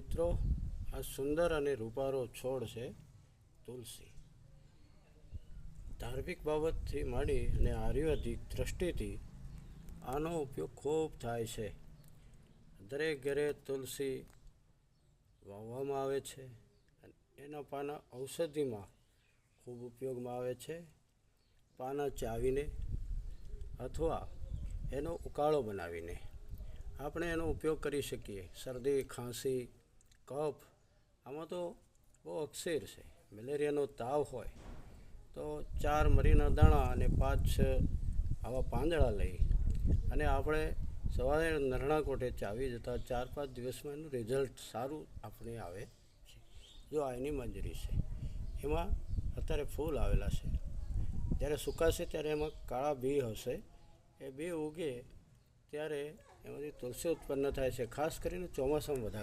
મિત્રો, આ સુંદર અને રૂપારો છોડ છે તુલસી. ધાર્મિક બાબતથી માંડી અને આયુર્વેદિક દ્રષ્ટિથી આનો ઉપયોગ ખૂબ થાય છે. દરેક ઘરે તુલસી વાવવામાં આવે છે અને એના પાના ઔષધિમાં ખૂબ ઉપયોગમાં આવે છે. પાના ચાવીને અથવા એનો ઉકાળો બનાવીને આપણે એનો ઉપયોગ કરી શકીએ. શરદી, ખાંસી, કફ આમાં તો બહુ અક્ષર છે. મેલેરિયાનો તાવ હોય તો 4 મરીના દાણા અને 5 આવા પાંદડા લઈ અને આપણે સવારે નરણા કોઠે ચાવી જતા 4-5 દિવસમાં એનું રિઝલ્ટ સારું આપણે આવે છે. જો આ એની મંજૂરી છે. એમાં અત્યારે ફૂલ આવેલા છે. જ્યારે સુકાશે ત્યારે એમાં કાળા બી હશે. એ બી ઉગે ત્યારે એમાંથી તુલસી ઉત્પન્ન થાય છે. ખાસ કરીને ચોમાસામાં વધારે